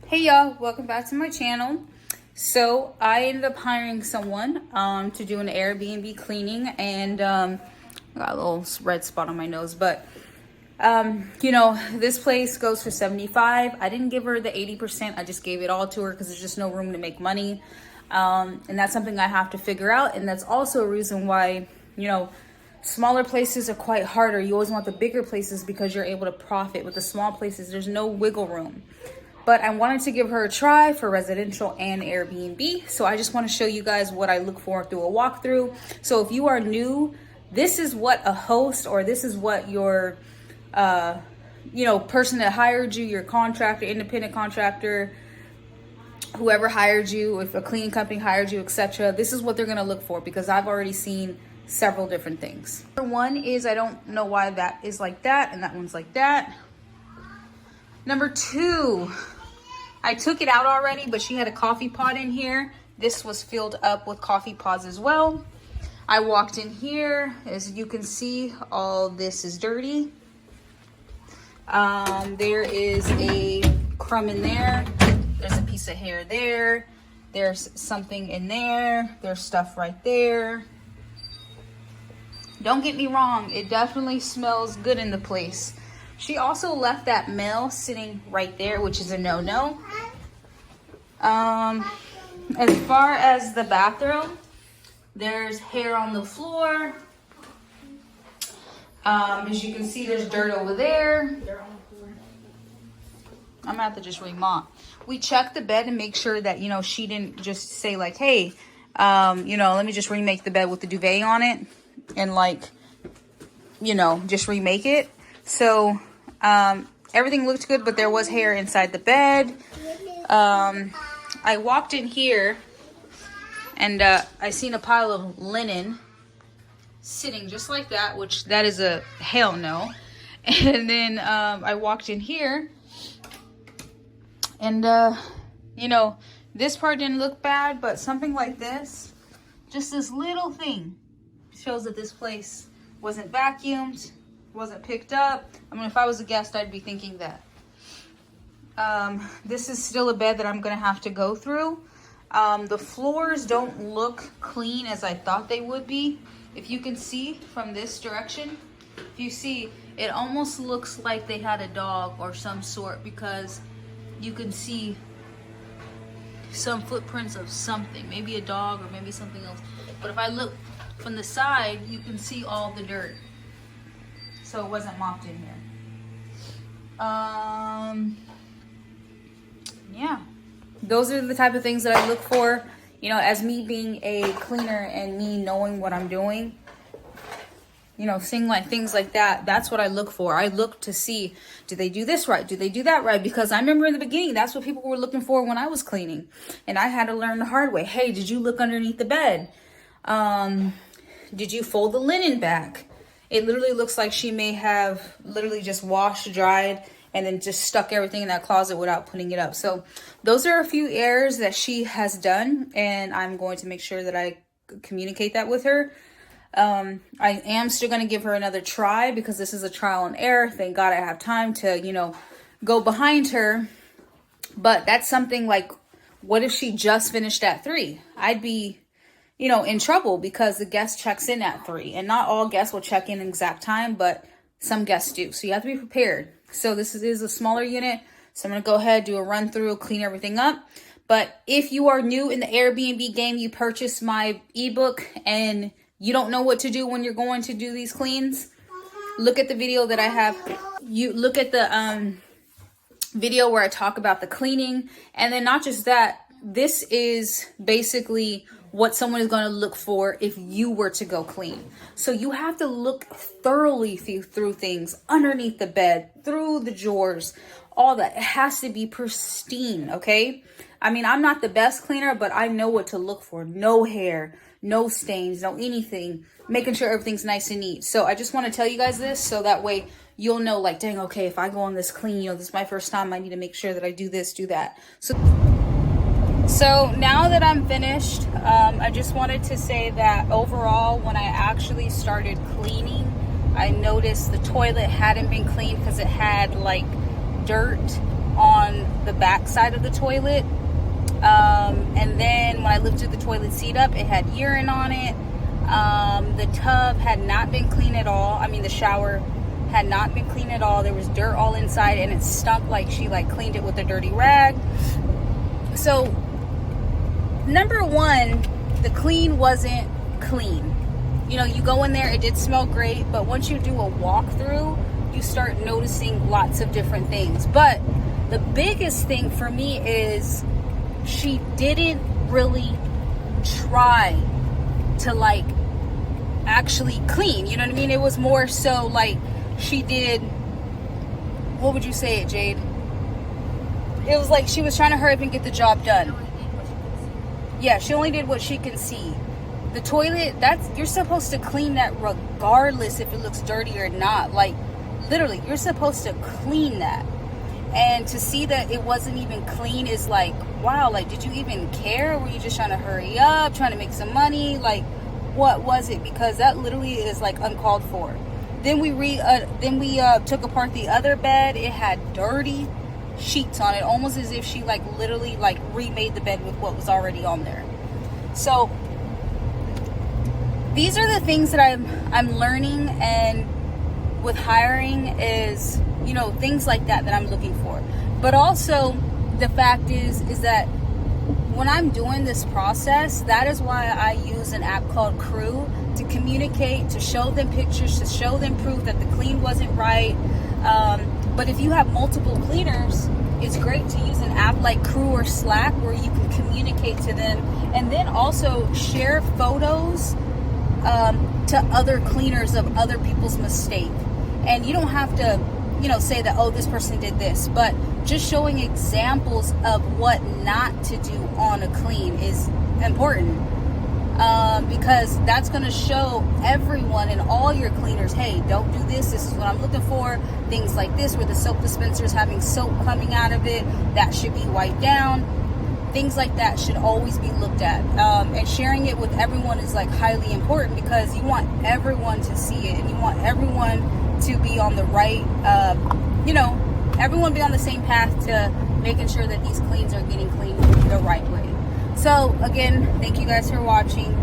Hey y'all, welcome back to my channel. So I ended up hiring someone to do an Airbnb cleaning, and I got a little red spot on my nose, but this place goes for 75. I didn't give her the 80%. I just gave it all to her because there's just no room to make money. And that's something I have to figure out. And that's also a reason why, smaller places are quite harder. You always want the bigger places because you're able to profit. With the small places, there's no wiggle room. But I wanted to give her a try for residential and Airbnb. So I just want to show you guys what I look for through a walkthrough. So if you are new, this is what a host, or this is what your, person that hired you, your contractor, independent contractor, whoever hired you, if a cleaning company hired you, etc. This is what they're going to look for, because I've already seen several different things. Number one is, I don't know why that is like that and that one's like that. Number two, I took it out already, but she had a coffee pot in here. This was filled up with coffee pods as well. I walked in here. As you can see, all this is dirty. There is a crumb in there. There's a piece of hair there. There's something in there. There's stuff right there. Don't get me wrong, it definitely smells good in the place. She also left that mail sitting right there, which is a no-no. As far as the bathroom, there's hair on the floor. As you can see, there's dirt over there. I'm gonna have to just remop. We checked the bed and make sure that, she didn't just say like, hey, let me just remake the bed with the duvet on it and just remake it. So everything looked good, but there was hair inside the bed. I walked in here and I seen a pile of linen sitting just like that, which that is a hell no. And then I walked in here and this part didn't look bad, but something like this, just this little thing, shows that this place wasn't vacuumed, wasn't picked up. I mean, if I was a guest, I'd be thinking that. This is still a bed that I'm gonna have to go through. The floors don't look clean as I thought they would be. If you can see from this direction, if you see, it almost looks like they had a dog or some sort, because you can see some footprints of something, maybe a dog or maybe something else. But if I look from the side, you can see all the dirt. So it wasn't mopped in here. Yeah, those are the type of things that I look for, as me being a cleaner and me knowing what I'm doing, seeing like things like that. That's what I look for. I look to see, do they do this right? Do they do that right? Because I remember in the beginning, that's what people were looking for when I was cleaning, and I had to learn the hard way. Hey, did you look underneath the bed? Did you fold the linen back? It literally looks like she may have literally just washed, dried, and then just stuck everything in that closet without putting it up. So those are a few errors that she has done, and I'm going to make sure that I communicate that with her. I am still going to give her another try, because this is a trial and error. Thank God I have time to, go behind her. But that's something like, what if she just finished at 3? I'd be, in trouble, because the guest checks in at 3, and not all guests will check in exact time, but some guests do. So you have to be prepared. So this is a smaller unit. So I'm going to go ahead, do a run through, clean everything up. But if you are new in the Airbnb game, you purchased my ebook and you don't know what to do when you're going to do these cleans, look at the video that I have. You look at the video where I talk about the cleaning. And then not just that, this is basically what someone is going to look for if you were to go clean. So you have to look thoroughly through things, underneath the bed, through the drawers, all that. It has to be pristine, okay? I mean, I'm not the best cleaner, but I know what to look for. No hair, no stains, no anything. Making sure everything's nice and neat. So I just want to tell you guys this, so that way you'll know, like, dang, okay, if I go on this clean, this is my first time, I need to make sure that I do this, do that. So now that I'm finished, I just wanted to say that overall, when I actually started cleaning, I noticed the toilet hadn't been cleaned because it had like dirt on the back side of the toilet. And then when I lifted the toilet seat up, it had urine on it. The tub had not been clean at all. I mean, the shower had not been clean at all. There was dirt all inside, and it stunk like she like cleaned it with a dirty rag. So number one, the clean wasn't clean. You know, you go in there, it did smell great, but once you do a walkthrough, you start noticing lots of different things. But the biggest thing for me is she didn't really try to like actually clean, you know what I mean? It was more so like she did, what would you say it, Jade? It was like she was trying to hurry up and get the job done. Yeah, she only did what she can see. The toilet, you're supposed to clean that regardless if it looks dirty or not. Like, literally, you're supposed to clean that. And to see that it wasn't even clean is like, wow, like, did you even care? Were you just trying to hurry up, trying to make some money? Like, what was it? Because that literally is like uncalled for. Then we took apart the other bed. It had dirty sheets on it, almost as if she like literally like remade the bed with what was already on there. So these are the things that I'm learning, and with hiring is, you know, things like that I'm looking for. But also the fact is that when I'm doing this process, that is why I use an app called Crew to communicate, to show them pictures, to show them proof that the clean wasn't right. But if you have multiple cleaners, it's great to use an app like Crew or Slack where you can communicate to them, and then also share photos to other cleaners of other people's mistake. And you don't have to, you know, say that, oh, this person did this, but just showing examples of what not to do on a clean is important, because that's going to show everyone and all your cleaners, hey, don't do this. This is what I'm looking for. Things like this, where the soap dispenser is having soap coming out of it, that should be wiped down. Things like that should always be looked at. And sharing it with everyone is like highly important, because you want everyone to see it, and you want everyone to be on the right, everyone be on the same path to making sure that these cleans are getting cleaned the right way. So again, thank you guys for watching.